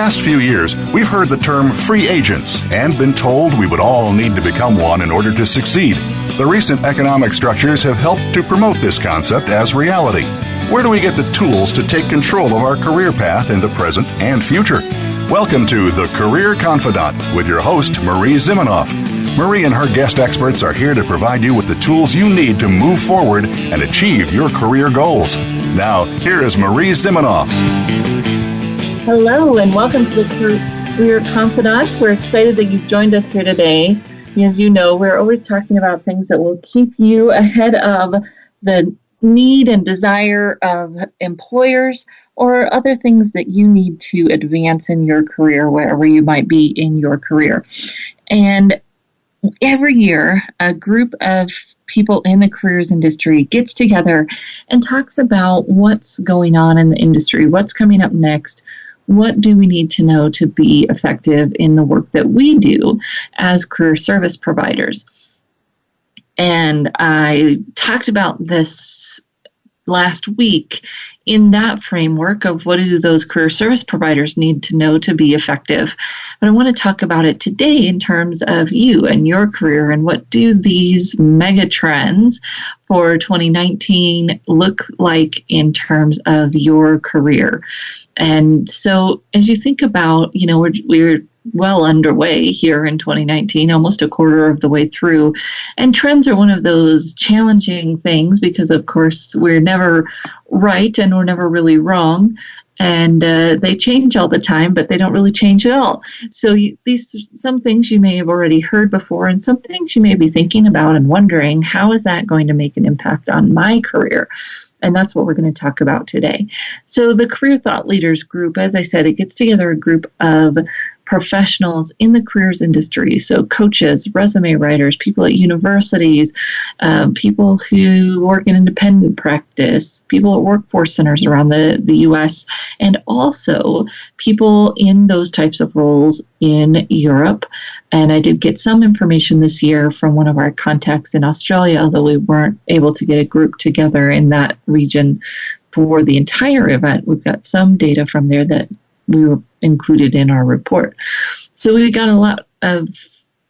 past few years, we've heard the term free agents and been told we would all need to become one in order to succeed. The recent economic structures have helped to promote this concept as reality. Where do we get the tools to take control of our career path in the present and future? Welcome to The Career Confidant with your host, Marie Zimenoff. Marie and her guest experts are here to provide you with the tools you need to move forward and achieve your career goals. Now, here is Marie Zimenoff. Hello, and welcome to The Career Confidant. We're excited that you've joined us here today. As you know, we're always talking about things that will keep you ahead of the need and desire of employers or other things that you need to advance in your career, wherever you might be in your career. And every year, a group of people in the careers industry gets together and talks about what's going on in the industry, what's coming up next, what do we need to know to be effective in the work that we do as career service providers. And I talked about this last week in that framework of what do those career service providers need to know to be effective. But I want to talk about it today in terms of you and your career and what do these mega trends for 2019 look like in terms of your career. And so as you think about, we're well underway here in 2019, almost a quarter of the way through. And trends are one of those challenging things because, of course, we're never right and we're never really wrong. And they change all the time, but they don't really change at all. So some things you may have already heard before and some things you may be thinking about and wondering, how is that going to make an impact on my career? And that's what we're going to talk about today. So the Career Thought Leaders Group, as I said, it gets together a group of professionals in the careers industry. So coaches, resume writers, people at universities, people who work in independent practice, people at workforce centers around the U.S., and also people in those types of roles in Europe. And I did get some information this year from one of our contacts in Australia, although we weren't able to get a group together in that region for the entire event. We've got some data from there that we were included in our report. So we got a lot of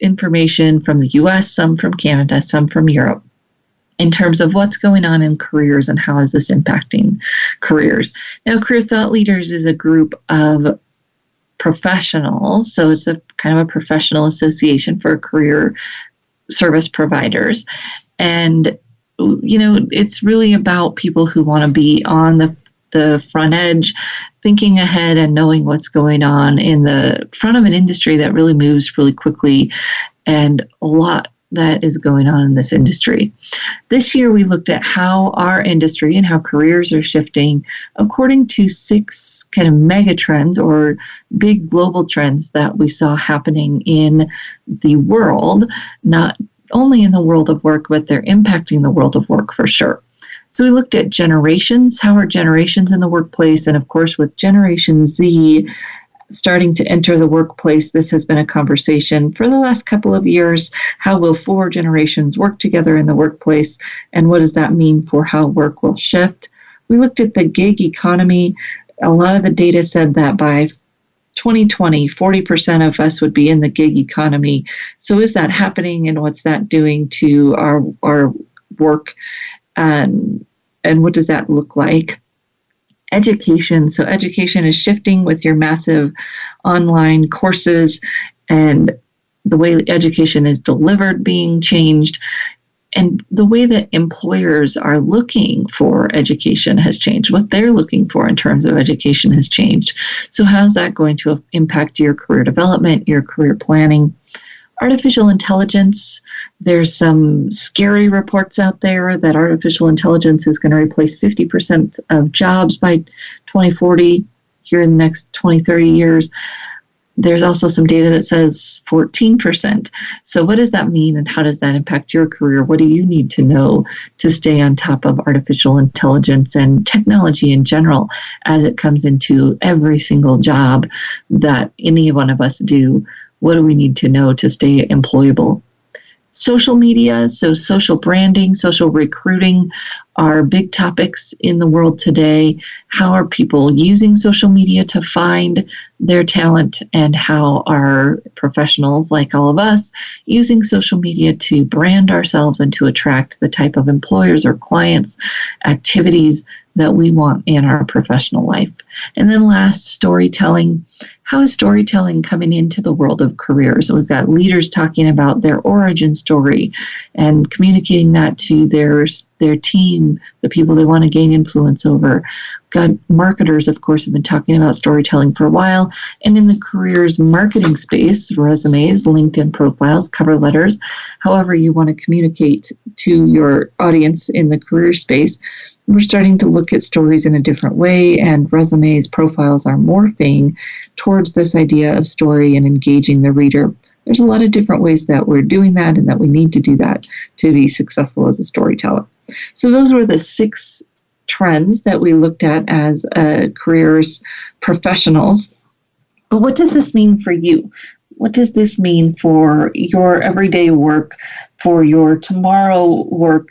information from the US, some from Canada, some from Europe, in terms of what's going on in careers and how is this impacting careers. Now, Career Thought Leaders is a group of professionals, so it's a kind of a professional association for career service providers. And, it's really about people who want to be on the front edge, thinking ahead and knowing what's going on in the front of an industry that really moves really quickly, and a lot that is going on in this industry. This year, we looked at how our industry and how careers are shifting according to 6 kind of mega trends or big global trends that we saw happening in the world, not only in the world of work, but they're impacting the world of work for sure. So we looked at generations, how are generations in the workplace, and of course with Generation Z starting to enter the workplace, this has been a conversation for the last couple of years. How will 4 generations work together in the workplace, and what does that mean for how work will shift? We looked at the gig economy. A lot of the data said that by 2020, 40% of us would be in the gig economy. So is that happening, and what's that doing to our work? And what does that look like? Education. So education is shifting with your massive online courses and the way education is delivered being changed. And the way that employers are looking for education has changed. What they're looking for in terms of education has changed. So how's that going to impact your career development, your career planning? Artificial intelligence, there's some scary reports out there that artificial intelligence is going to replace 50% of jobs by 2040, here in the next 20, 30 years. There's also some data that says 14%. So what does that mean, and how does that impact your career? What do you need to know to stay on top of artificial intelligence and technology in general as it comes into every single job that any one of us do? What do we need to know to stay employable? Social media, so social branding, social recruiting are big topics in the world today. How are people using social media to find their talent, and how are professionals like all of us using social media to brand ourselves and to attract the type of employers or clients, activities that we want in our professional life. And then last, storytelling. How is storytelling coming into the world of careers? So we've got leaders talking about their origin story and communicating that to their team, the people they want to gain influence over. Got marketers, of course, have been talking about storytelling for a while. And in the careers marketing space, resumes, LinkedIn profiles, cover letters, however you want to communicate to your audience in the career space, we're starting to look at stories in a different way, and resumes, profiles are morphing towards this idea of story and engaging the reader. There's a lot of different ways that we're doing that and that we need to do that to be successful as a storyteller. So those were the 6 trends that we looked at as careers professionals. But what does this mean for you? What does this mean for your everyday work, for your tomorrow work?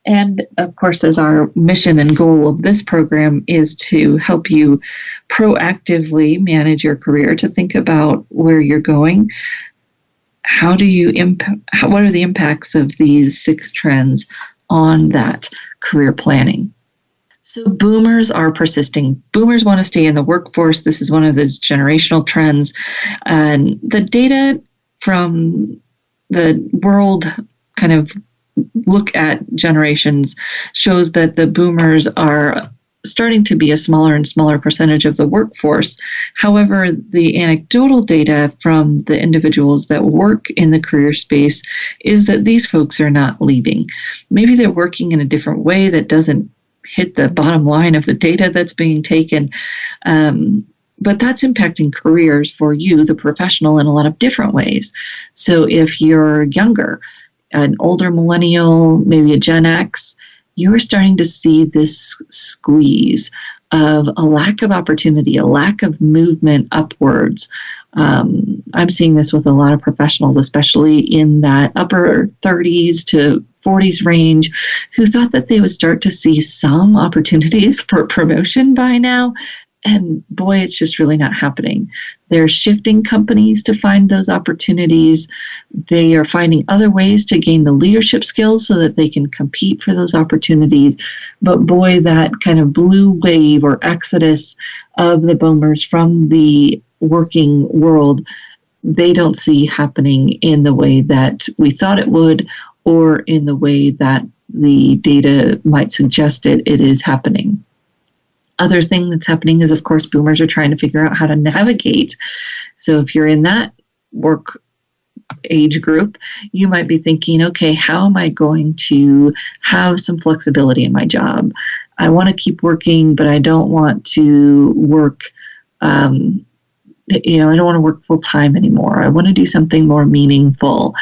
And of course, as our mission and goal of this program is to help you proactively manage your career, to think about where you're going. What are the impacts of these 6 trends on that career planning? So boomers are persisting. Boomers want to stay in the workforce. This is one of those generational trends. And the data from the world kind of look at generations shows that the boomers are starting to be a smaller and smaller percentage of the workforce. However, the anecdotal data from the individuals that work in the career space is that these folks are not leaving. Maybe they're working in a different way that doesn't hit the bottom line of the data that's being taken. But that's impacting careers for you, the professional, in a lot of different ways. So if you're younger, an older millennial, maybe a Gen X, you are starting to see this squeeze of a lack of opportunity, a lack of movement upwards. I'm seeing this with a lot of professionals, especially in that upper 30s to 40s range, who thought that they would start to see some opportunities for promotion by now. And boy, it's just really not happening. They're shifting companies to find those opportunities. They are finding other ways to gain the leadership skills so that they can compete for those opportunities. But boy, that kind of blue wave or exodus of the boomers from the working world, they don't see happening in the way that we thought it would, or in the way that the data might suggest it is happening. Other thing that's happening is, of course, boomers are trying to figure out how to navigate. So if you're in that work age group, you might be thinking, okay, how am I going to have some flexibility in my job? I want to keep working, but I don't want to work, I don't want to work full time anymore. I want to do something more meaningful.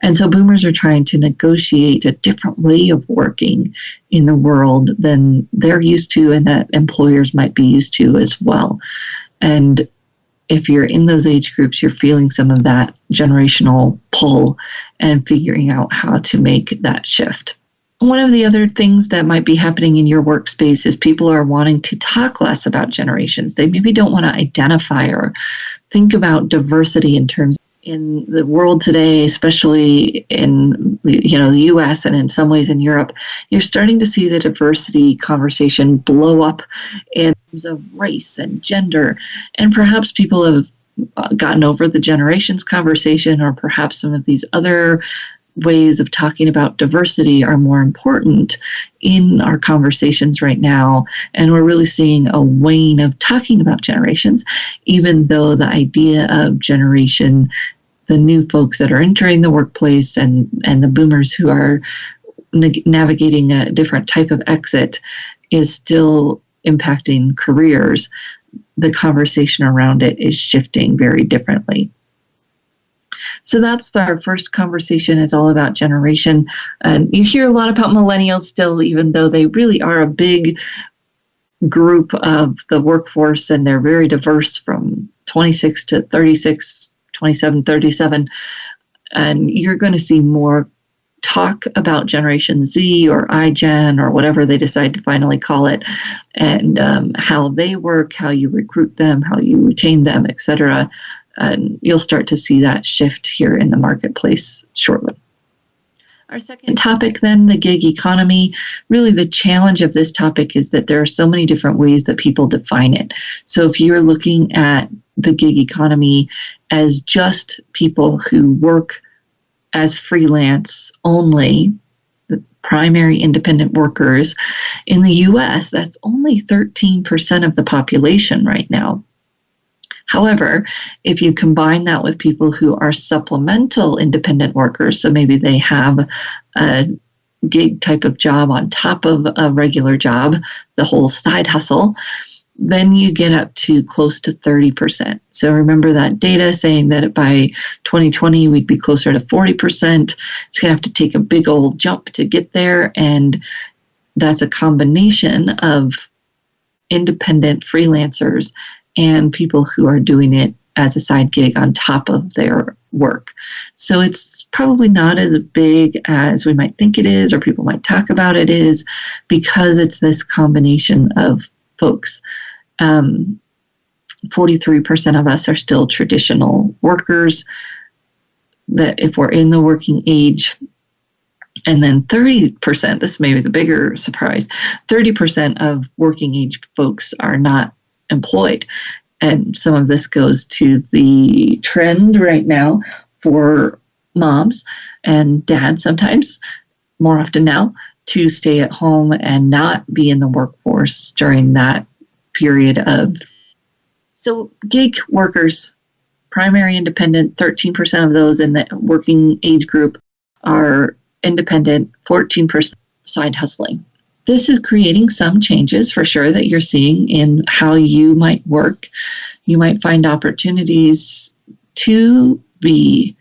And so boomers are trying to negotiate a different way of working in the world than they're used to and that employers might be used to as well. And if you're in those age groups, you're feeling some of that generational pull and figuring out how to make that shift. One of the other things that might be happening in your workspace is people are wanting to talk less about generations. They maybe don't want to identify or think about diversity in the world today, especially in the U.S. and in some ways in Europe. You're starting to see the diversity conversation blow up in terms of race and gender, and perhaps people have gotten over the generations conversation, or perhaps some of these other ways of talking about diversity are more important in our conversations right now. And we're really seeing a wane of talking about generations, even though the idea of generation, the new folks that are entering the workplace and the boomers who are navigating a different type of exit, is still impacting careers. The conversation around it is shifting very differently. So that's our first conversation, is all about generation. And you hear a lot about millennials still, even though they really are a big group of the workforce, and they're very diverse from 26 to 36, 27, 37. And you're going to see more talk about Generation Z or iGen or whatever they decide to finally call it, and how they work, how you recruit them, how you retain them, etc. And you'll start to see that shift here in the marketplace shortly. Our second topic then, the gig economy. Really the challenge of this topic is that there are so many different ways that people define it. So if you're looking at the gig economy as just people who work as freelance only, the primary independent workers, in the US, that's only 13% of the population right now. However, if you combine that with people who are supplemental independent workers, so maybe they have a gig type of job on top of a regular job, the whole side hustle, then you get up to close to 30%. So remember that data saying that by 2020, we'd be closer to 40%. It's going to have to take a big old jump to get there. And that's a combination of independent freelancers and people who are doing it as a side gig on top of their work. So it's probably not as big as we might think it is, or people might talk about it is, because it's this combination of folks. 43% of us are still traditional workers, that if we're in the working age, and then 30%, this may be the bigger surprise, 30% of working age folks are not employed. And some of this goes to the trend right now for moms and dads sometimes, more often now, to stay at home and not be in the workforce during that period of. So gig workers, primary independent, 13% of those in the working age group are independent, 14% side hustling. This is creating some changes for sure that you're seeing in how you might work. You might find opportunities to be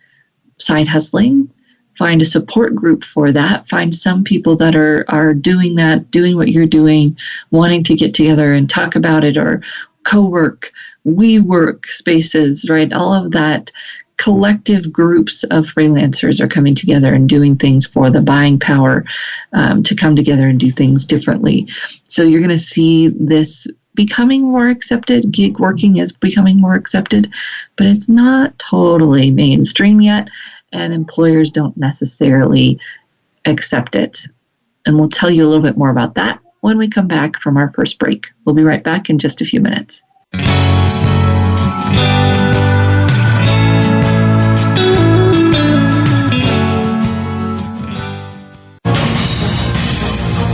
side hustling, find a support group for that, find some people that are doing that, doing what you're doing, wanting to get together and talk about it, or co-work, WeWork spaces, right? All of that collective groups of freelancers are coming together and doing things for the buying power to come together and do things differently. So you're going to see this becoming more accepted. Gig working is becoming more accepted, but it's not totally mainstream yet, and employers don't necessarily accept it. And we'll tell you a little bit more about that when we come back from our first break. We'll be right back in just a few minutes.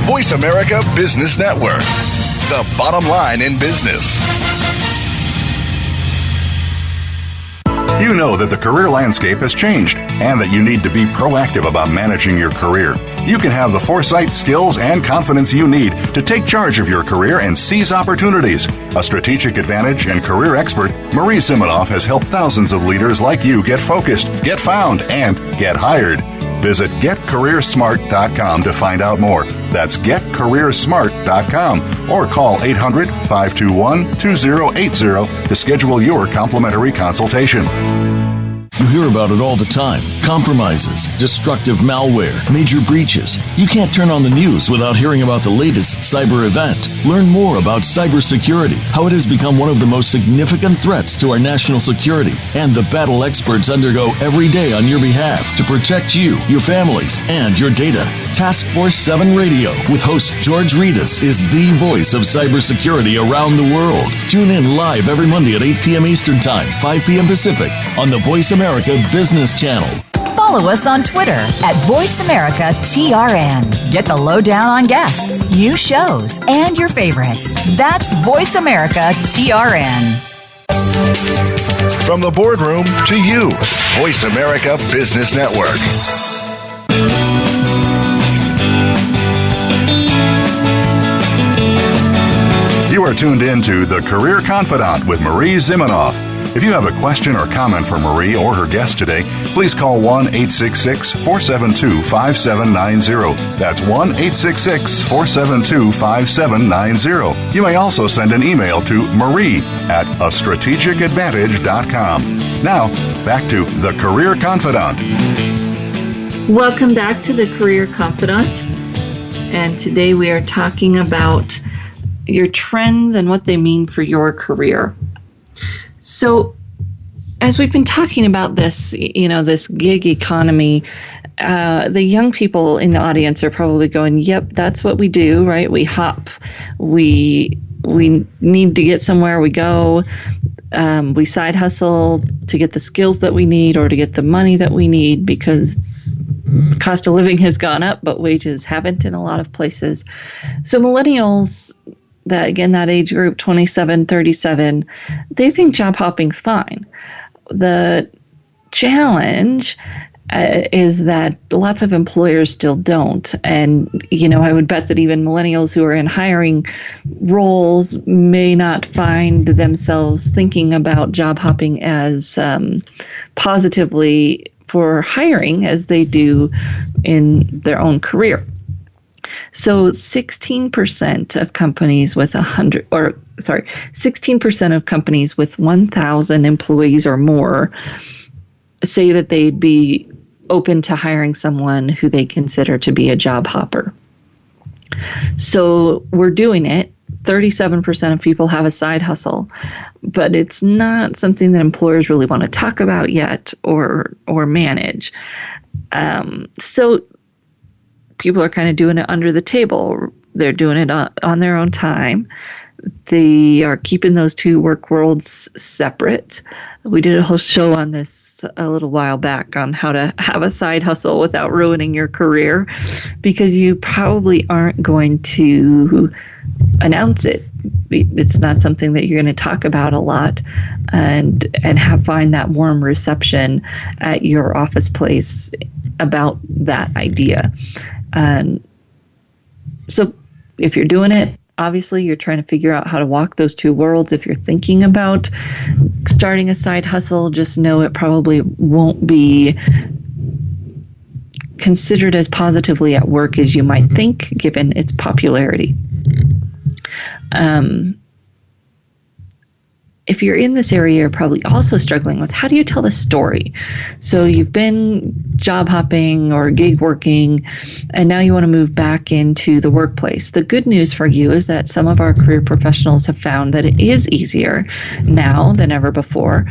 Voice America Business Network, the bottom line in business. You know that the career landscape has changed and that you need to be proactive about managing your career. You can have the foresight, skills, and confidence you need to take charge of your career and seize opportunities. A strategic advantage and career expert, Marie Zimenoff has helped thousands of leaders like you get focused, get found, and get hired. Visit getcareersmart.com to find out more. That's getcareersmart.com or call 800-521-2080 to schedule your complimentary consultation. You hear about it all the time. Compromises, destructive malware, major breaches. You can't turn on the news without hearing about the latest cyber event. Learn more about cybersecurity, how it has become one of the most significant threats to our national security, and the battle experts undergo every day on your behalf to protect you, your families, and your data. Task Force 7 Radio with host George Reedus is the voice of cybersecurity around the world. Tune in live every Monday at 8 p.m. Eastern Time, 5 p.m. Pacific on the Voice America Business Channel. Follow us on Twitter at VoiceAmericaTRN. Get the lowdown on guests, new shows, and your favorites. That's VoiceAmericaTRN. From the boardroom to you, Voice America Business Network. You are tuned in to The Career Confidante with Marie Zimenoff. If you have a question or comment for Marie or her guest today, please call 1-866-472-5790. That's 1-866-472-5790. You may also send an email to marie@astrategicadvantage.com. Now, back to The Career Confidante. Welcome back to the Career Confidant. And today we are talking about your trends and what they mean for your career. So, as we've been talking about this, this gig economy, the young people in the audience are probably going, yep, that's what we do, right? We hop, we need to get somewhere, we go, we side hustle to get the skills that we need or to get the money that we need because the cost of living has gone up, but wages haven't in a lot of places. So millennials, that age group, 27, 37, they think job hopping's fine. The challenge is that lots of employers still don't. And, I would bet that even millennials who are in hiring roles may not find themselves thinking about job hopping as positively for hiring as they do in their own career. So 16% of companies with 16% of companies with 1,000 employees or more say that they'd be open to hiring someone who they consider to be a job hopper. So we're doing it. 37% of people have a side hustle, but it's not something that employers really want to talk about yet or manage. So people are kind of doing it under the table. They're doing it on their own time. They are keeping those two work worlds separate. We did a whole show on this a little while back on how to have a side hustle without ruining your career, because you probably aren't going to announce it. It's not something that you're going to talk about a lot and find that warm reception at your office place about that idea. So if you're doing it, obviously you're trying to figure out how to walk those two worlds. If you're thinking about starting a side hustle, just know it probably won't be considered as positively at work as you might think, given its popularity. If you're in this area, you're probably also struggling with how do you tell the story? So you've been job hopping or gig working, and now you want to move back into the workplace. The good news for you is that some of our career professionals have found that it is easier now than ever before.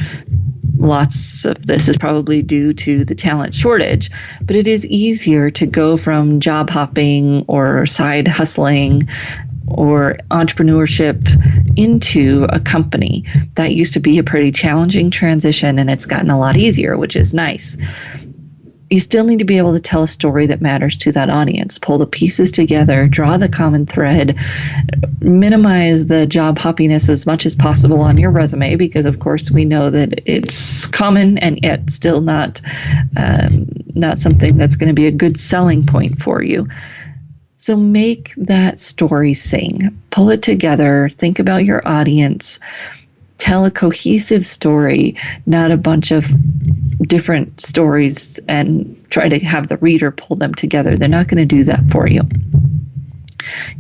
Lots of this is probably due to the talent shortage, but it is easier to go from job hopping or side hustling or entrepreneurship into a company. That used to be a pretty challenging transition, and it's gotten a lot easier, which is nice. You still need to be able to tell a story that matters to that audience, pull the pieces together, draw the common thread, minimize the job hoppiness as much as possible on your resume, because of course we know that it's common and yet still not something that's going to be a good selling point for you. So make that story sing. Pull it together. Think about your audience. Tell a cohesive story, not a bunch of different stories, and try to have the reader pull them together. They're not going to do that for you.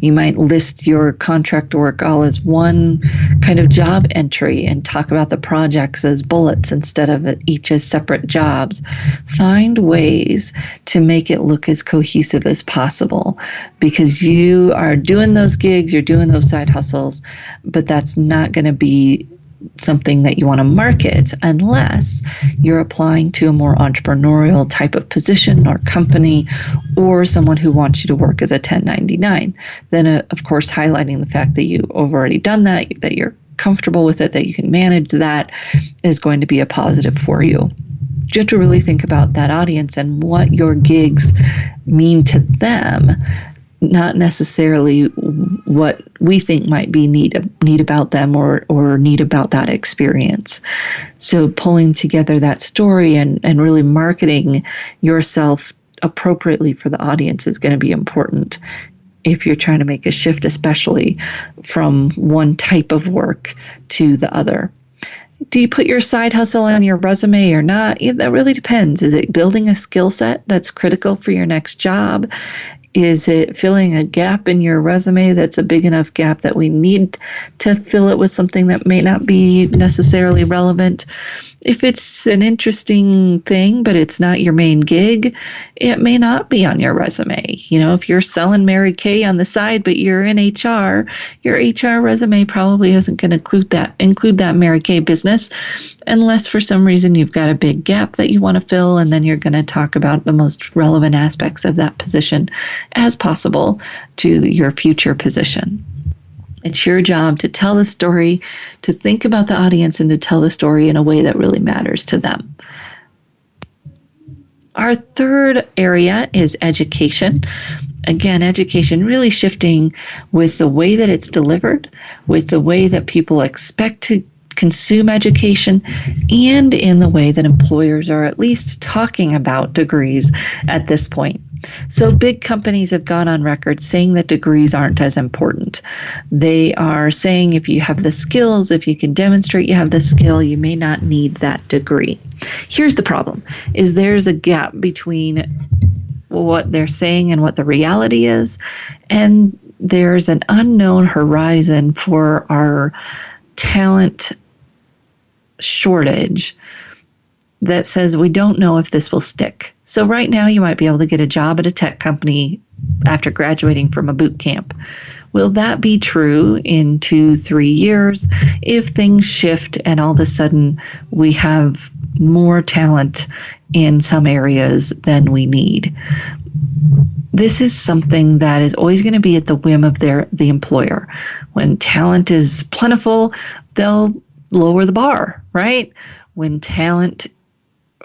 You might list your contract work all as one kind of job entry and talk about the projects as bullets instead of each as separate jobs. Find ways to make it look as cohesive as possible, because you are doing those gigs, you're doing those side hustles, but that's not going to be something that you want to market unless you're applying to a more entrepreneurial type of position or company, or someone who wants you to work as a 1099. Then, of course, highlighting the fact that you've already done that, that you're comfortable with it, that you can manage that, is going to be a positive for you. You have to really think about that audience and what your gigs mean to them, not necessarily what we think might be neat about them or neat about that experience. So pulling together that story and really marketing yourself appropriately for the audience is going to be important if you're trying to make a shift, especially from one type of work to the other. Do you put your side hustle on your resume or not? That really depends. Is it building a skill set that's critical for your next job? Is it filling a gap in your resume that's a big enough gap that we need to fill it with something that may not be necessarily relevant? If it's an interesting thing, but it's not your main gig, it may not be on your resume. If you're selling Mary Kay on the side, but you're in HR, your HR resume probably isn't going to include that Mary Kay business, unless for some reason you've got a big gap that you want to fill, and then you're going to talk about the most relevant aspects of that position as possible to your future position. It's your job to tell the story, to think about the audience, and to tell the story in a way that really matters to them. Our third area is education. Again, education really shifting with the way that it's delivered, with the way that people expect to consume education, and in the way that employers are at least talking about degrees at this point. So big companies have gone on record saying that degrees aren't as important. They are saying if you have the skills, if you can demonstrate you have the skill, you may not need that degree. Here's the problem, is there's a gap between what they're saying and what the reality is, and there's an unknown horizon for our talent shortage that says we don't know if this will stick. So right now you might be able to get a job at a tech company after graduating from a boot camp. Will that be true in 2-3 years if things shift and all of a sudden we have more talent in some areas than we need? This is something that is always going to be at the whim of the employer. When talent is plentiful, they'll lower the bar, right? When talent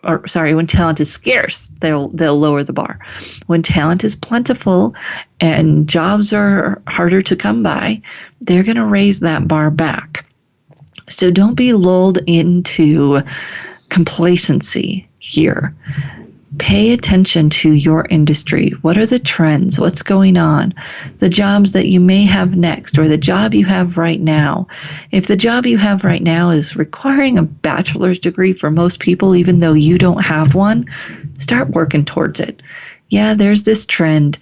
is scarce, they'll lower the bar. When talent is plentiful and jobs are harder to come by, they're going to raise that bar back. So don't be lulled into complacency here. Pay attention to your industry. What are the trends? What's going on? The jobs that you may have next, or the job you have right now. If the job you have right now is requiring a bachelor's degree for most people, even though you don't have one, start working towards it. Yeah, there's this trend,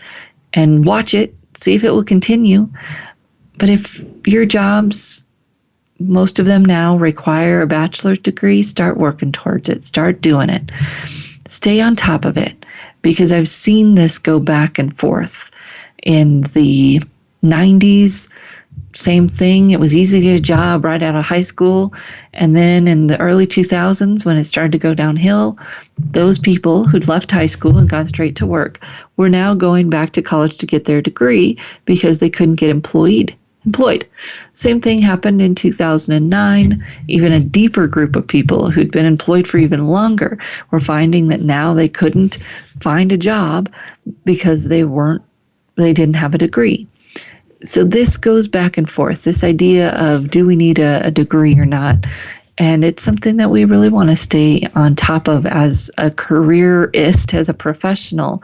and watch it, see if it will continue. But if your jobs, most of them now require a bachelor's degree, start working towards it. Start doing it. Stay on top of it, because I've seen this go back and forth. In the 90s, same thing. It was easy to get a job right out of high school. And then in the early 2000s, when it started to go downhill, those people who'd left high school and gone straight to work were now going back to college to get their degree because they couldn't get employed. Same thing happened in 2009. Even a deeper group of people who'd been employed for even longer were finding that now they couldn't find a job because they didn't have a degree. So this goes back and forth, this idea of, do we need a degree or not? And it's something that we really want to stay on top of as a careerist, as a professional,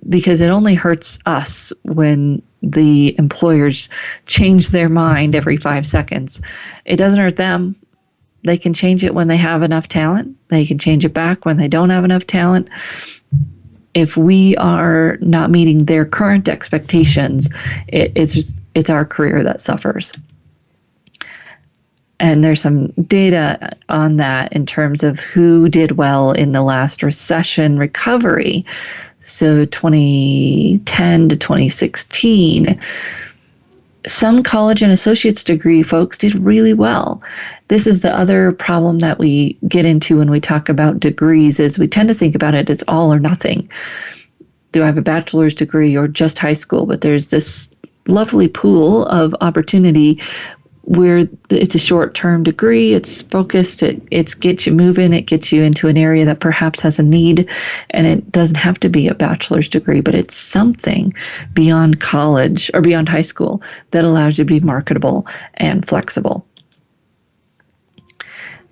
because it only hurts us when the employers change their mind every 5 seconds. It doesn't hurt them. They can change it when they have enough talent. They can change it back when they don't have enough talent. If we are not meeting their current expectations, it's our career that suffers. And there's some data on that in terms of who did well in the last recession recovery. So 2010 to 2016, some college and associate's degree folks did really well. This is the other problem that we get into when we talk about degrees, is we tend to think about it as all or nothing. Do I have a bachelor's degree or just high school? But there's this lovely pool of opportunity where it's a short-term degree, it's focused, it gets you moving, it gets you into an area that perhaps has a need, and it doesn't have to be a bachelor's degree, but it's something beyond college or beyond high school that allows you to be marketable and flexible.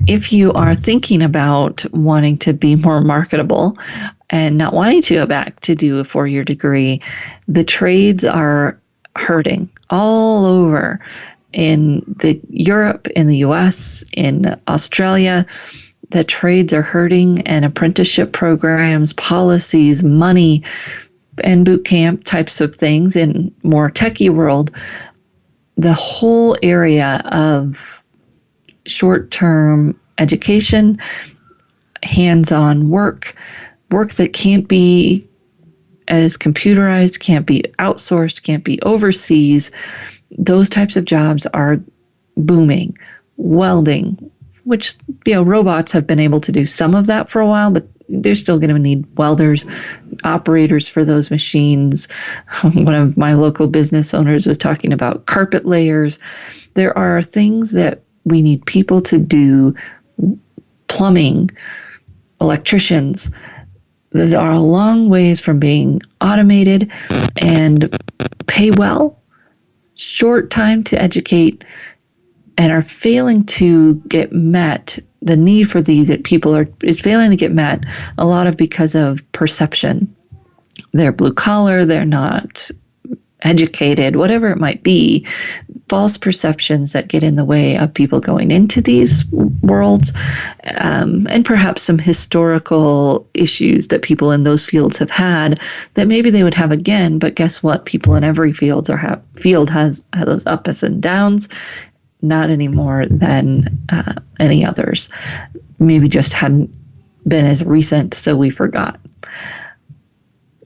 If you are thinking about wanting to be more marketable and not wanting to go back to do a 4-year degree, the trades are hurting all over. In Europe, in the US, in Australia, the trades are hurting, and apprenticeship programs, policies, money and boot camp types of things in more techie world, the whole area of short-term education, hands-on work that can't be as computerized, can't be outsourced, can't be overseas, those types of jobs are booming. Welding, which, robots have been able to do some of that for a while, but they're still going to need welders, operators for those machines. One of my local business owners was talking about carpet layers. There are things that we need people to do, plumbing, electricians, that are a long ways from being automated and pay well, short time to educate, and are failing to get met. The need for these that people is failing to get met, a lot of because of perception. They're blue collar, they're not educated, whatever it might be, false perceptions that get in the way of people going into these worlds, and perhaps some historical issues that people in those fields have had that maybe they would have again. But guess what? People in every field has those ups and downs, not any more than any others. Maybe just hadn't been as recent, so we forgot.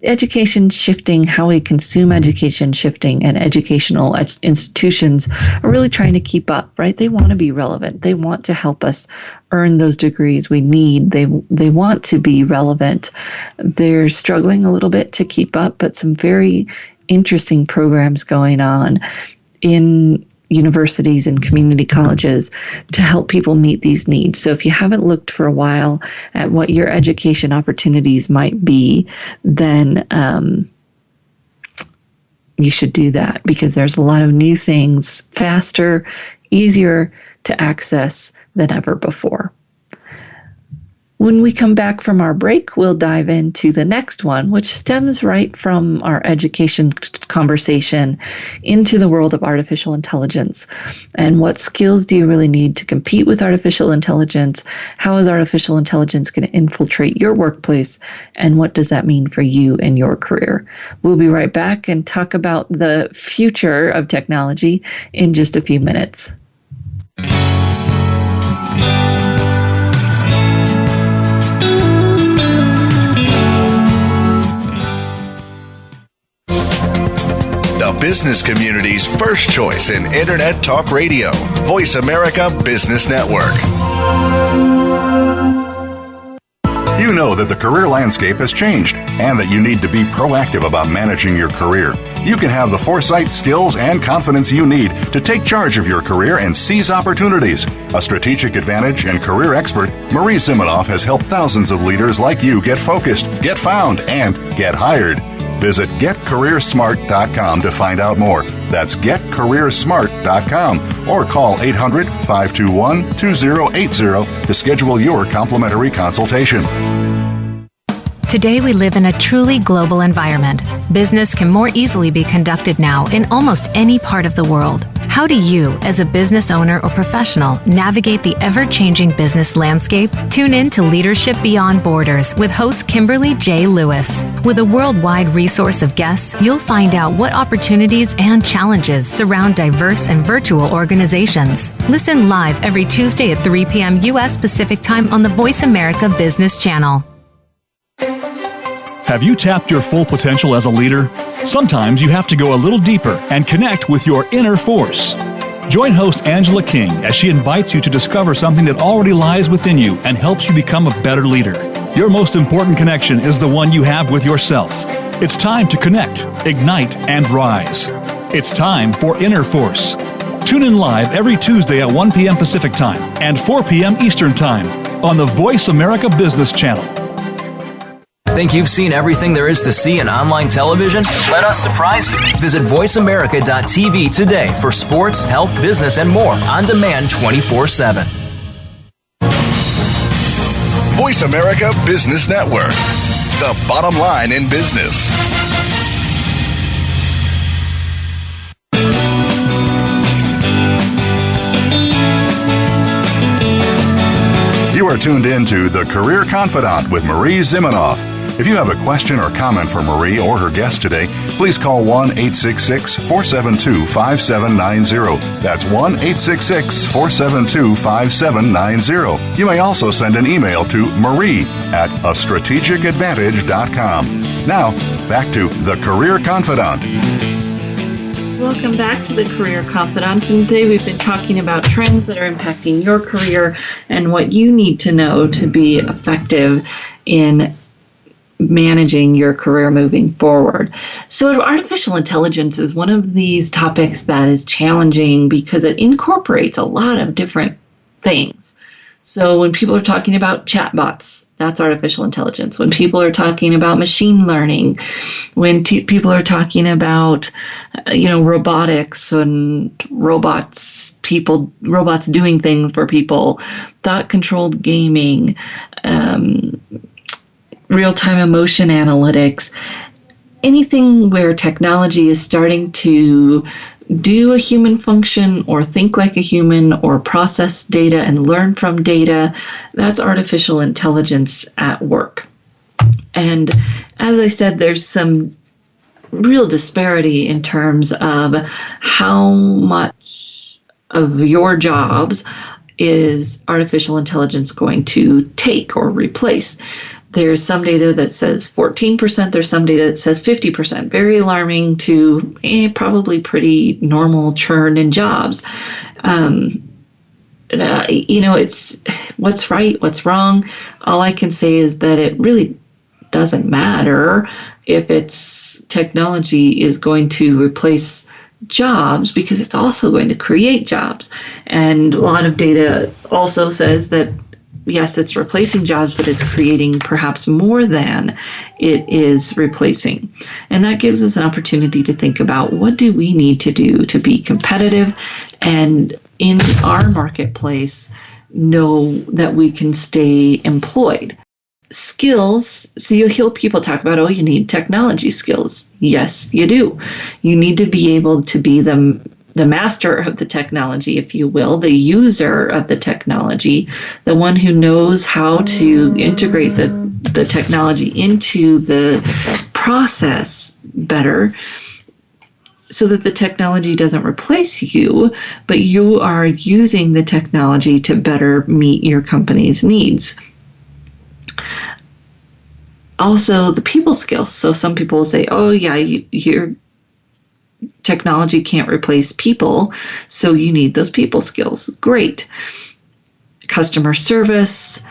Education shifting, how we consume education shifting, and educational institutions are really trying to keep up, right? They want to be relevant. They want to help us earn those degrees we need. They want to be relevant. They're struggling a little bit to keep up, but some very interesting programs going on in universities and community colleges to help people meet these needs. So if you haven't looked for a while at what your education opportunities might be, then you should do that, because there's a lot of new things, faster, easier to access than ever before. When we come back from our break, we'll dive into the next one, which stems right from our education conversation into the world of artificial intelligence. And what skills do you really need to compete with artificial intelligence? How is artificial intelligence going to infiltrate your workplace? And what does that mean for you and your career? We'll be right back and talk about the future of technology in just a few minutes. The business community's first choice in Internet Talk Radio, Voice America Business Network. You know that the career landscape has changed and that you need to be proactive about managing your career. You can have the foresight, skills, and confidence you need to take charge of your career and seize opportunities. A strategic advantage and career expert, Marie Zimenoff has helped thousands of leaders like you get focused, get found, and get hired. Visit getcareersmart.com to find out more. That's getcareersmart.com, or call 800-521-2080 to schedule your complimentary consultation. Today we live in a truly global environment. Business can more easily be conducted now in almost any part of the world. How do you, as a business owner or professional, navigate the ever-changing business landscape? Tune in to Leadership Beyond Borders with host Kimberly J. Lewis. With a worldwide resource of guests, you'll find out what opportunities and challenges surround diverse and virtual organizations. Listen live every Tuesday at 3 p.m. U.S. Pacific Time on the Voice America Business Channel. Have you tapped your full potential as a leader? Sometimes you have to go a little deeper and connect with your inner force. Join host Angela King as she invites you to discover something that already lies within you and helps you become a better leader. Your most important connection is the one you have with yourself. It's time to connect, ignite, and rise. It's time for Inner Force. Tune in live every Tuesday at 1 p.m. Pacific Time and 4 p.m. Eastern Time on the Voice America Business Channel. Think you've seen everything there is to see in online television? Let us surprise you. Visit voiceamerica.tv today for sports, health, business, and more on demand 24/7. Voice America Business Network, the bottom line in business. You are tuned in to The Career Confidant with Marie Zimenoff. If you have a question or comment for Marie or her guest today, please call 1-866-472-5790. That's 1-866-472-5790. You may also send an email to marie@astrategicadvantage.com. Now, back to The Career Confidant. Welcome back to the Career Confidant. And today we've been talking about trends that are impacting your career and what you need to know to be effective in managing your career moving forward. So artificial intelligence is one of these topics that is challenging because it incorporates a lot of different things. So when people are talking about chatbots, that's artificial intelligence. When people are talking about machine learning, when people are talking about, robotics and robots doing things for people, thought-controlled gaming, real-time emotion analytics, anything where technology is starting to do a human function or think like a human or process data and learn from data, that's artificial intelligence at work. And as I said, there's some real disparity in terms of how much of your jobs is artificial intelligence going to take or replace. There's some data that says 14%, there's some data that says 50%, very alarming to probably pretty normal churn in jobs. It's what's right, what's wrong. All I can say is that it really doesn't matter if it's technology is going to replace jobs, because it's also going to create jobs. And a lot of data also says that yes, it's replacing jobs, but it's creating perhaps more than it is replacing. And that gives us an opportunity to think about what do we need to do to be competitive and in our marketplace know that we can stay employed. Skills, so you'll hear people talk about, you need technology skills. Yes, you do. You need to be able to be the master of the technology, if you will, the user of the technology, the one who knows how to integrate the technology into the process better so that the technology doesn't replace you, but you are using the technology to better meet your company's needs. Also, the people skills. So some people will say, your technology can't replace people, so you need those people skills. Great. Customer service,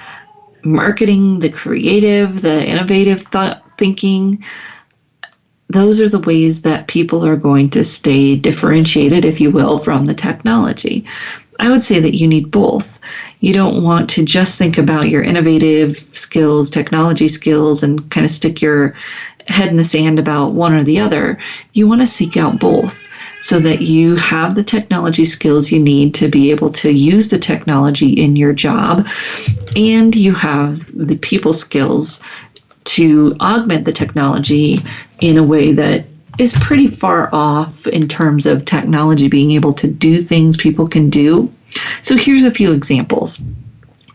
marketing, the creative, the innovative thinking. Those are the ways that people are going to stay differentiated, if you will, from the technology. I would say that you need both. You don't want to just think about your innovative skills, technology skills, and kind of stick your head in the sand about one or the other. You want to seek out both so that you have the technology skills you need to be able to use the technology in your job, and you have the people skills to augment the technology in a way that is pretty far off in terms of technology being able to do things people can do. So here's a few examples.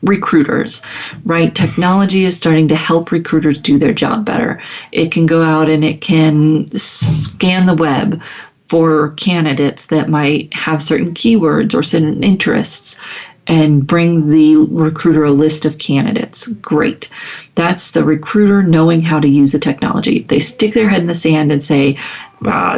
Recruiters, right? Technology is starting to help recruiters do their job better. It can go out and it can scan the web for candidates that might have certain keywords or certain interests and bring the recruiter a list of candidates. Great. That's the recruiter knowing how to use the technology. If they stick their head in the sand and say,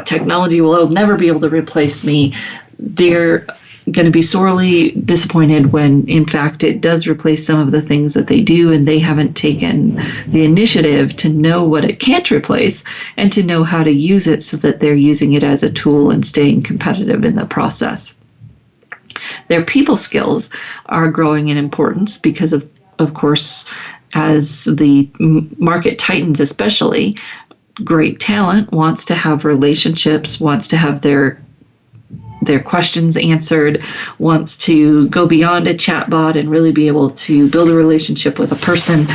technology will never be able to replace me, they're going to be sorely disappointed when, in fact, it does replace some of the things that they do, and they haven't taken the initiative to know what it can't replace and to know how to use it so that they're using it as a tool and staying competitive in the process. Their people skills are growing in importance because of course, as the market tightens especially, great talent wants to have relationships, wants to have their questions answered, wants to go beyond a chatbot and really be able to build a relationship with a person.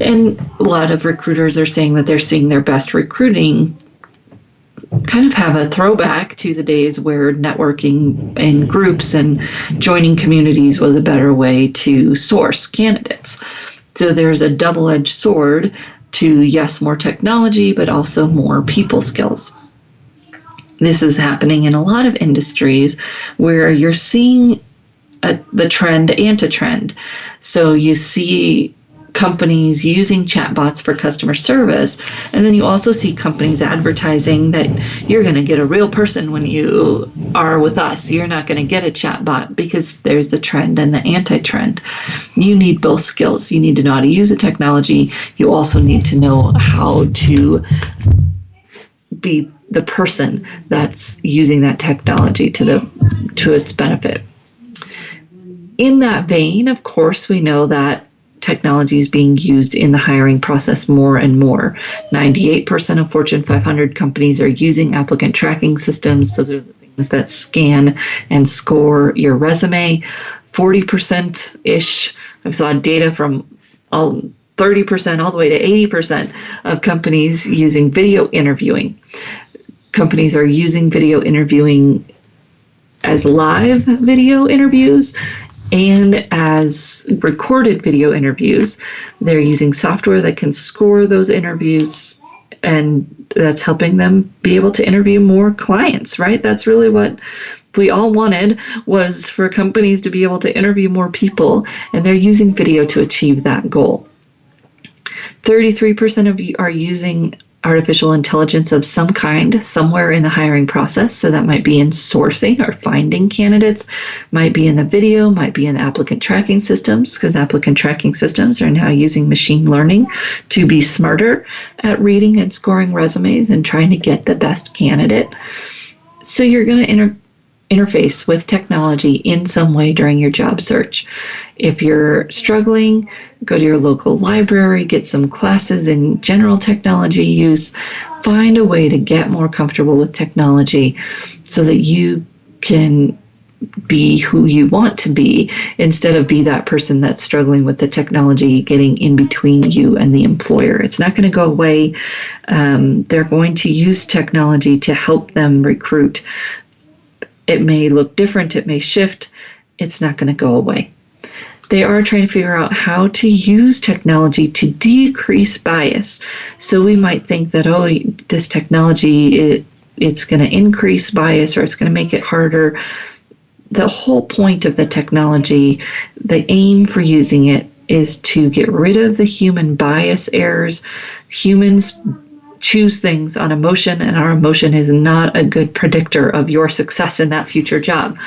And a lot of recruiters are saying that they're seeing their best recruiting kind of have a throwback to the days where networking in groups and joining communities was a better way to source candidates. So there's a double-edged sword to, yes, more technology, but also more people skills. This is happening in a lot of industries where you're seeing the trend and a trend. So you see companies using chatbots for customer service, and then you also see companies advertising that you're going to get a real person when you are with us. You're not going to get a chatbot, because there's the trend and the anti-trend. You need both skills. You need to know how to use the technology. You also need to know how to be the person that's using that technology to its benefit. In that vein, of course, we know that technology is being used in the hiring process more and more. 98% of Fortune 500 companies are using applicant tracking systems. Those are the things that scan and score your resume. 40%-ish, I saw data from 30% all the way to 80% of companies using video interviewing. Companies are using video interviewing as live video interviews and as recorded video interviews. They're using software that can score those interviews, and that's helping them be able to interview more clients, right? That's really what we all wanted, was for companies to be able to interview more people, and they're using video to achieve that goal. 33% of you are using artificial intelligence of some kind somewhere in the hiring process. So that might be in sourcing or finding candidates, might be in the video, might be in the applicant tracking systems, because applicant tracking systems are now using machine learning to be smarter at reading and scoring resumes and trying to get the best candidate. So you're going to interface with technology in some way during your job search. If you're struggling, go to your local library, get some classes in general technology use, find a way to get more comfortable with technology so that you can be who you want to be, instead of be that person that's struggling with the technology getting in between you and the employer. It's not going to go away. They're going to use technology to help them recruit. It may look different, it may shift, it's not going to go away. They are trying to figure out how to use technology to decrease bias. So we might think that, this technology, it's going to increase bias, or it's going to make it harder. The whole point of the technology, the aim for using it, is to get rid of the human bias errors. Humans choose things on emotion, and our emotion is not a good predictor of your success in that future job.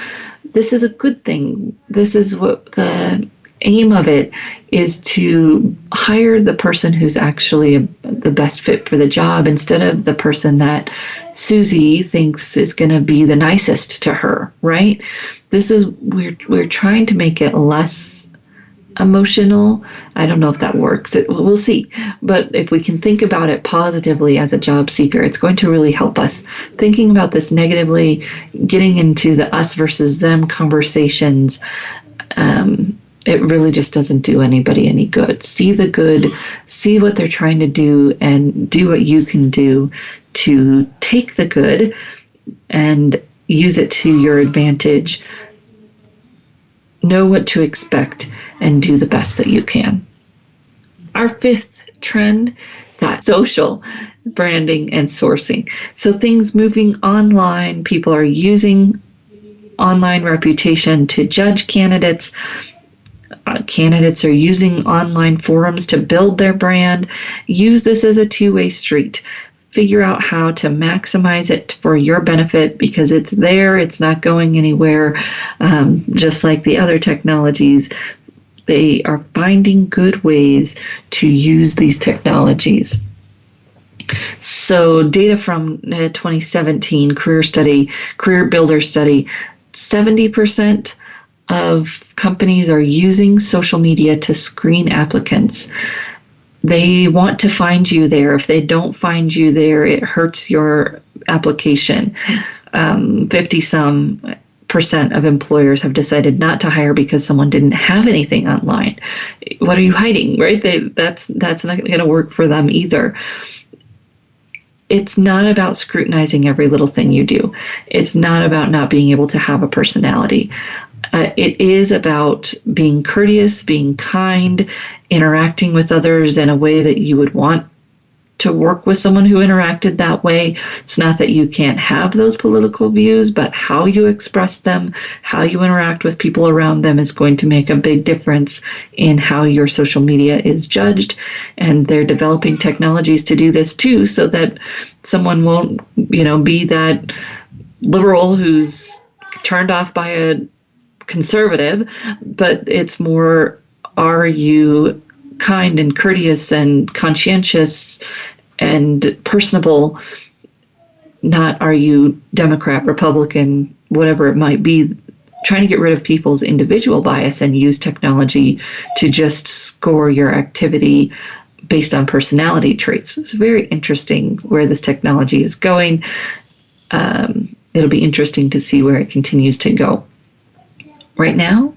This is a good thing. This is what the aim of it is, to hire the person who's actually the best fit for the job, instead of the person that Susie thinks is going to be the nicest to her, right? This is, we're trying to make it less emotional. I don't know if that works. We'll see. But if we can think about it positively as a job seeker, it's going to really help us. Thinking about this negatively, getting into the us versus them conversations, it really just doesn't do anybody any good. See the good, see what they're trying to do, and do what you can do to take the good and use it to your advantage. Know what to expect and do the best that you can. Our fifth trend, that social branding and sourcing. So things moving online, people are using online reputation to judge candidates. Candidates are using online forums to build their brand. Use this as a two-way street. Figure out how to maximize it for your benefit, because it's there, it's not going anywhere. Just like the other technologies, they are finding good ways to use these technologies. So data from 2017 Career Builder study, 70% of companies are using social media to screen applicants. They want to find you there. If they don't find you there, it hurts your application. 50% of employers have decided not to hire because someone didn't have anything online. What are you hiding, right? That's not going to work for them either. It's not about scrutinizing every little thing you do. It's not about not being able to have a personality. It is about being courteous, being kind, interacting with others in a way that you would want to work with someone who interacted that way. It's not that you can't have those political views, but how you express them, how you interact with people around them is going to make a big difference in how your social media is judged. And they're developing technologies to do this too, so that someone won't, be that liberal who's turned off by a conservative, but it's more, are you kind and courteous and conscientious and personable, not are you Democrat, Republican, whatever it might be, trying to get rid of people's individual bias and use technology to just score your activity based on personality traits. It's very interesting where this technology is going. It'll be interesting to see where it continues to go. Right now,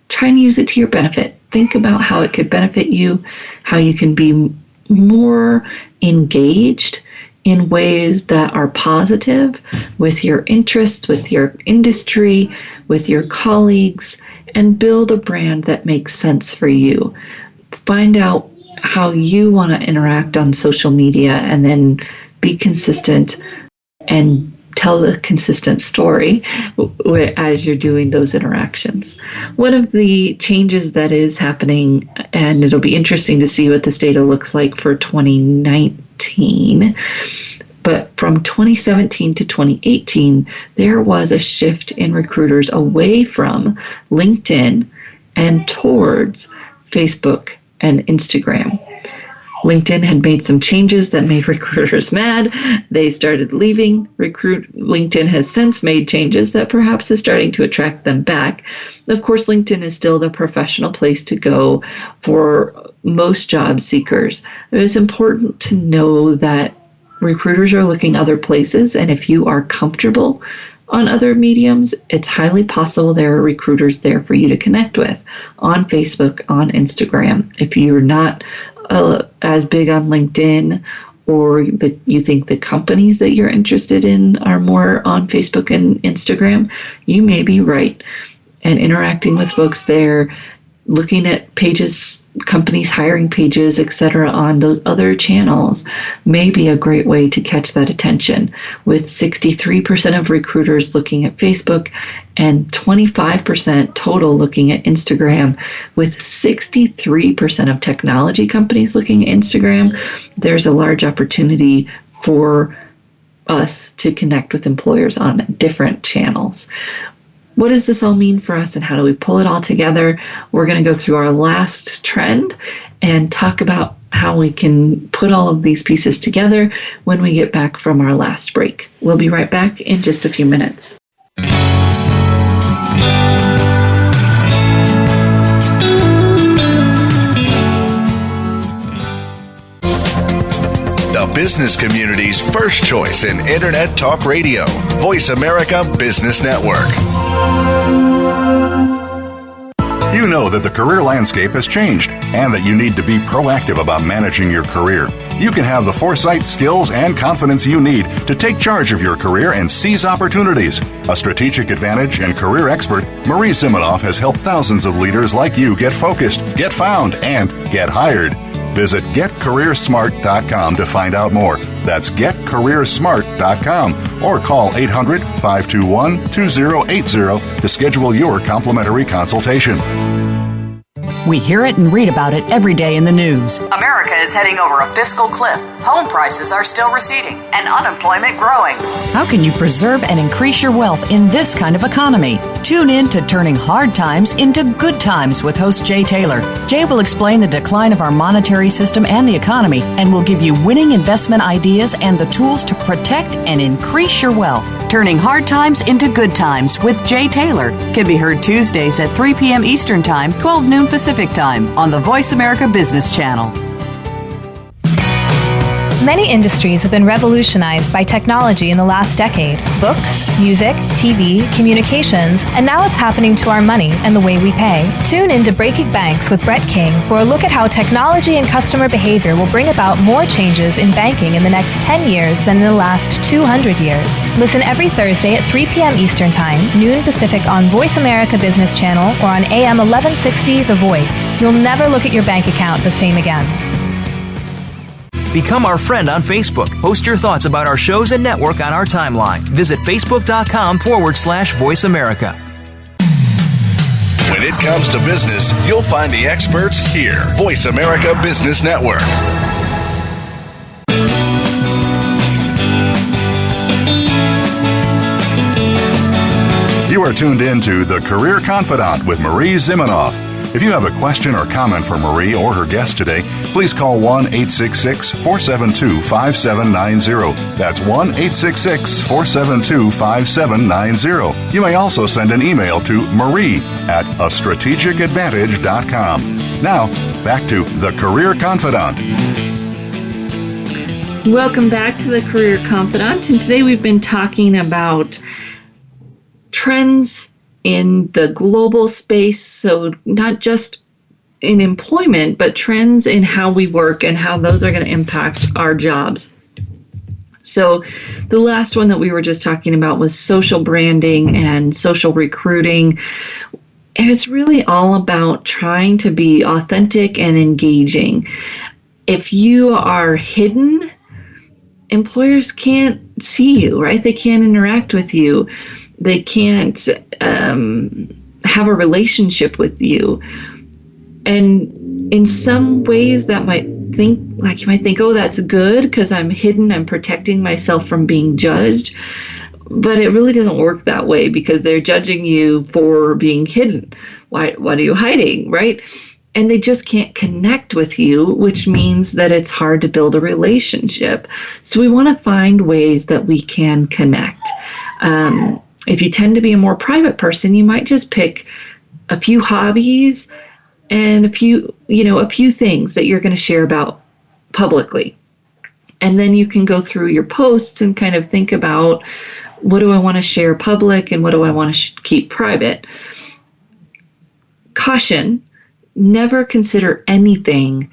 try and use it to your benefit. Think about how it could benefit you, how you can be more engaged in ways that are positive with your interests, with your industry, with your colleagues, and build a brand that makes sense for you. Find out how you want to interact on social media and then be consistent and tell a consistent story as you're doing those interactions. One of the changes that is happening, and it'll be interesting to see what this data looks like for 2019, but from 2017 to 2018, there was a shift in recruiters away from LinkedIn and towards Facebook and Instagram. LinkedIn had made some changes that made recruiters mad. They started leaving. LinkedIn has since made changes that perhaps is starting to attract them back. Of course, LinkedIn is still the professional place to go for most job seekers. It is important to know that recruiters are looking other places, and if you are comfortable on other mediums, it's highly possible there are recruiters there for you to connect with on Facebook, on Instagram. If you're not as big on LinkedIn, or you think the companies that you're interested in are more on Facebook and Instagram, you may be right. And interacting with folks there, looking at pages, companies' hiring pages, etc., on those other channels may be a great way to catch that attention, with 63% of recruiters looking at Facebook and 25% total looking at Instagram. With 63% of technology companies looking at Instagram, there's a large opportunity for us to connect with employers on different channels. What does this all mean for us, and how do we pull it all together? We're going to go through our last trend and talk about how we can put all of these pieces together when we get back from our last break. We'll be right back in just a few minutes. The business community's first choice in Internet Talk Radio. Voice America Business Network. You know that the career landscape has changed and that you need to be proactive about managing your career. You can have the foresight, skills, and confidence you need to take charge of your career and seize opportunities. A strategic advantage and career expert, Marie Zimenoff has helped thousands of leaders like you get focused, get found, and get hired. Visit getcareersmart.com to find out more. That's getcareersmart.com, or call 800-521-2080 to schedule your complimentary consultation. We hear it and read about it every day in the news. America is heading over a fiscal cliff. Home prices are still receding and unemployment growing. How can you preserve and increase your wealth in this kind of economy? Tune in to Turning Hard Times into Good Times with host Jay Taylor. Jay will explain the decline of our monetary system and the economy, and will give you winning investment ideas and the tools to protect and increase your wealth. Turning Hard Times into Good Times with Jay Taylor can be heard Tuesdays at 3 p.m. Eastern Time, 12 noon Pacific Time on the Voice America Business Channel. Many industries have been revolutionized by technology in the last decade. Books, music, TV, communications, and now it's happening to our money and the way we pay. Tune in to Breaking Banks with Brett King for a look at how technology and customer behavior will bring about more changes in banking in the next 10 years than in the last 200 years. Listen every Thursday at 3 p.m. Eastern Time, noon Pacific on Voice America Business Channel or on AM 1160 The Voice. You'll never look at your bank account the same again. Become our friend on Facebook. Post your thoughts about our shows and network on our timeline. Visit facebook.com/Voice America. When it comes to business, you'll find the experts here. Voice America Business Network. You are tuned in to The Career Confidant with Marie Zimenoff. If you have a question or comment for Marie or her guest today, please call 1-866-472-5790. That's 1-866-472-5790. You may also send an email to marie@astrategicadvantage.com. Now, back to The Career Confidant. Welcome back to The Career Confidant. And today we've been talking about trends in the global space, so not just in employment, but trends in how we work and how those are going to impact our jobs. So the last one that we were just talking about was social branding and social recruiting. And it's really all about trying to be authentic and engaging. If you are hidden, employers can't see you, right? They can't interact with you. They can't have a relationship with you. And in some ways that you might think, oh, that's good because I'm hidden, I'm protecting myself from being judged. But it really doesn't work that way because they're judging you for being hidden. What are you hiding, right? And they just can't connect with you, which means that it's hard to build a relationship. So we want to find ways that we can connect. If you tend to be a more private person, you might just pick a few hobbies and a few things that you're going to share about publicly. And then you can go through your posts and kind of think about, what do I want to share public and what do I want to keep private? Caution, never consider anything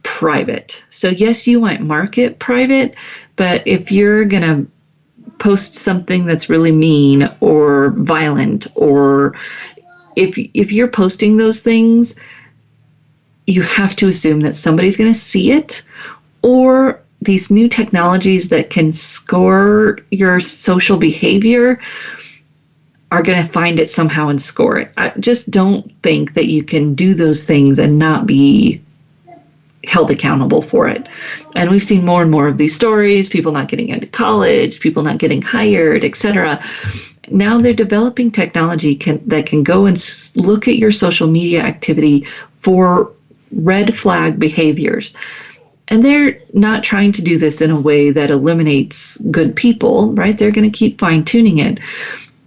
private. So yes, you might mark it private, but if you're going to post something that's really mean or violent, or if you're posting those things, you have to assume that somebody's going to see it, or these new technologies that can score your social behavior are going to find it somehow and score it. I just don't think that you can do those things and not be held accountable for it. And we've seen more and more of these stories, people not getting into college, people not getting hired, etc. Now they're developing technology that can go and look at your social media activity for red flag behaviors. And they're not trying to do this in a way that eliminates good people, right? They're going to keep fine-tuning it.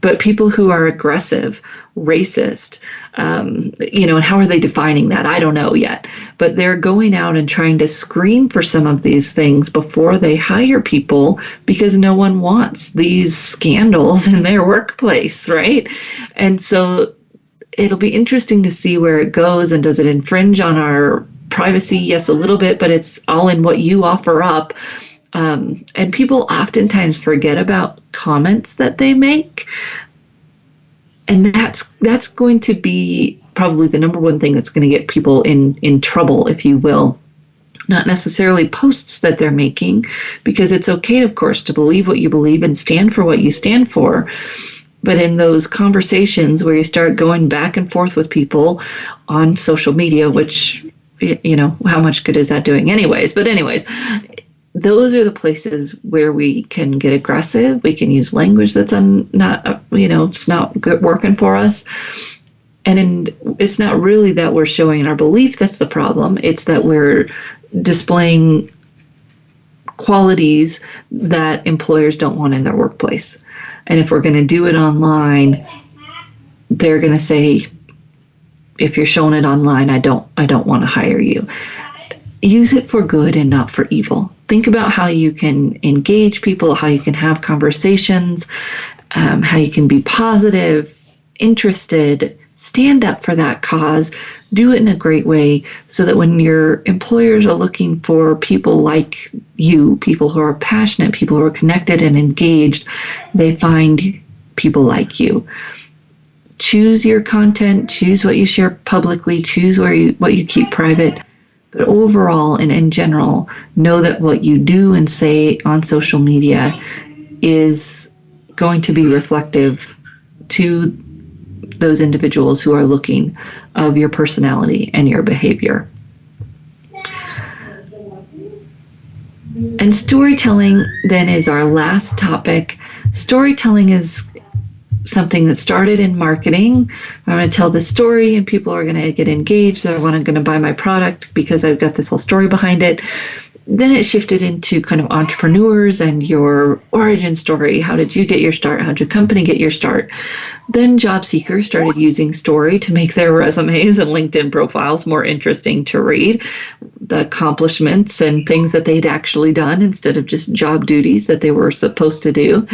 But people who are aggressive, racist, and how are they defining that? I don't know yet. But they're going out and trying to screen for some of these things before they hire people because no one wants these scandals in their workplace, right? And so it'll be interesting to see where it goes, and does it infringe on our privacy? Yes, a little bit, but it's all in what you offer up. And people oftentimes forget about comments that they make. And that's going to be probably the number one thing that's going to get people in trouble, if you will. Not necessarily posts that they're making, because it's okay, of course, to believe what you believe and stand for what you stand for. But in those conversations where you start going back and forth with people on social media, which, how much good is that doing anyways? But anyways, those are the places where we can get aggressive. We can use language that's it's not good working for us. And it's not really that we're showing our belief that's the problem. It's that we're displaying qualities that employers don't want in their workplace. And if we're going to do it online, they're going to say, if you're showing it online, I don't want to hire you. Use it for good and not for evil. Think about how you can engage people, how you can have conversations, how you can be positive, interested, stand up for that cause, do it in a great way so that when your employers are looking for people like you, people who are passionate, people who are connected and engaged, they find people like you. Choose your content, choose what you share publicly, choose what you keep private. But overall and in general, know that what you do and say on social media is going to be reflective to those individuals who are looking of your personality and your behavior. And storytelling then is our last topic. Storytelling is something that started in marketing. I'm going to tell this story and people are going to get engaged. They're going to buy my product because I've got this whole story behind it. Then it shifted into kind of entrepreneurs and your origin story. How did you get your start? How did your company get your start? Then job seekers started using story to make their resumes and LinkedIn profiles more interesting to read. The accomplishments and things that they'd actually done instead of just job duties that they were supposed to do.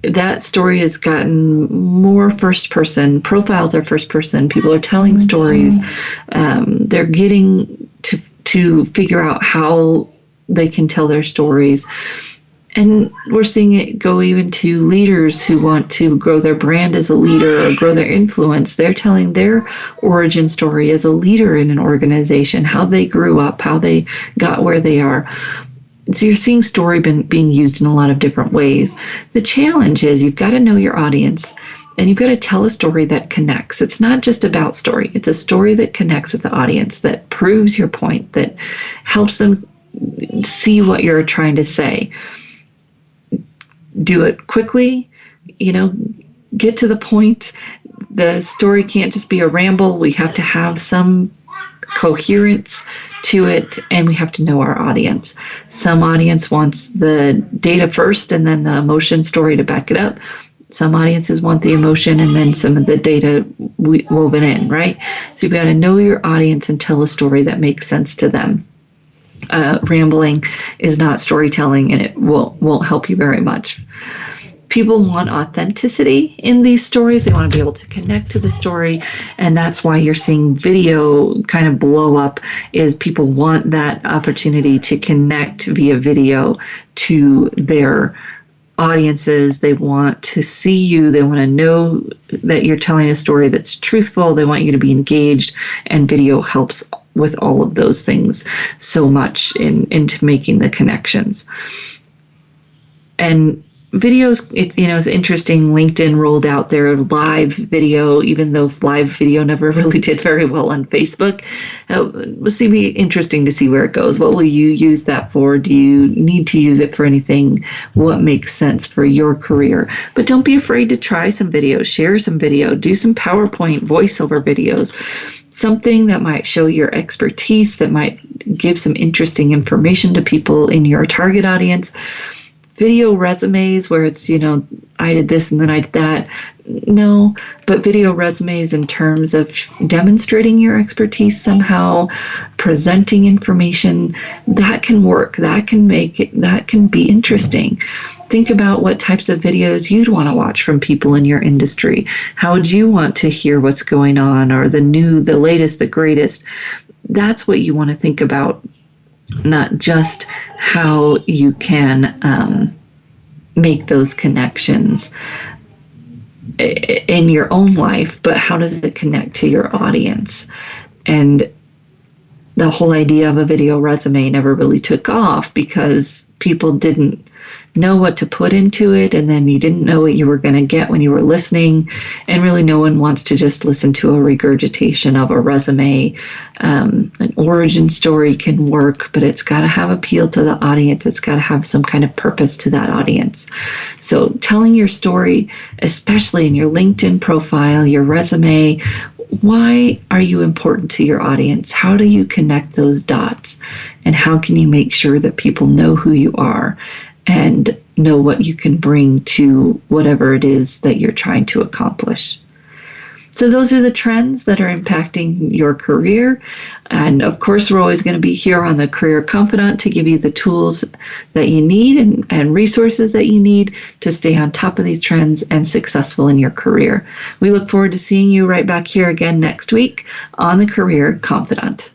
That story has gotten more first person. Profiles are first person. People are telling stories. They're getting to figure out how they can tell their stories. And we're seeing it go even to leaders who want to grow their brand as a leader or grow their influence. They're telling their origin story as a leader in an organization, how they grew up, how they got where they are. So you're seeing story being used in a lot of different ways. The challenge is you've got to know your audience and you've got to tell a story that connects. It's not just about story. It's a story that connects with the audience, that proves your point, that helps them see what you're trying to say. Do it quickly, get to the point. The story can't just be a ramble. We have to have some coherence to it, and we have to know our audience. Some audience wants the data first and then the emotion story to back it up. Some audiences want the emotion and then some of the data woven in, right? So you've got to know your audience and tell a story that makes sense to them. Rambling is not storytelling, and it won't help you very much. People want authenticity in these stories. They want to be able to connect to the story, and that's why you're seeing video kind of blow up, is people want that opportunity to connect via video to their audiences. They want to see you. They want to know that you're telling a story that's truthful. They want you to be engaged, and video helps with all of those things so much into making the connections. And videos, it's interesting. LinkedIn rolled out their live video, even though live video never really did very well on Facebook. It'll be interesting to see where it goes. What will you use that for? Do you need to use it for anything? What makes sense for your career? But don't be afraid to try some video, share some video, do some PowerPoint voiceover videos, something that might show your expertise, that might give some interesting information to people in your target audience. Video resumes where it's, I did this and then I did that. No, but video resumes in terms of demonstrating your expertise somehow, presenting information, that can work. That can make it, that can be interesting. Think about what types of videos you'd want to watch from people in your industry. How would you want to hear what's going on, or the new, the latest, the greatest? That's what you want to think about. Not just how you can make those connections in your own life, but how does it connect to your audience? And the whole idea of a video resume never really took off because people didn't know what to put into it, and then you didn't know what you were going to get when you were listening, and really no one wants to just listen to a regurgitation of a resume. An origin story can work, but it's got to have appeal to the audience. It's got to have some kind of purpose to that audience. So telling your story, especially in your LinkedIn profile, your resume, why are you important to your audience? How do you connect those dots? And how can you make sure that people know who you are and know what you can bring to whatever it is that you're trying to accomplish? So those are the trends that are impacting your career. And of course, we're always going to be here on the Career Confidant to give you the tools that you need and resources that you need to stay on top of these trends and successful in your career. We look forward to seeing you right back here again next week on the Career Confidant.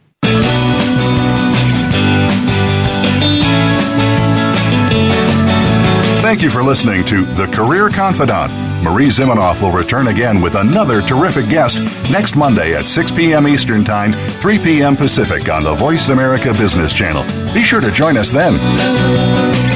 Thank you for listening to The Career Confidant. Marie Zimenoff will return again with another terrific guest next Monday at 6 p.m. Eastern Time, 3 p.m. Pacific on the Voice America Business Channel. Be sure to join us then.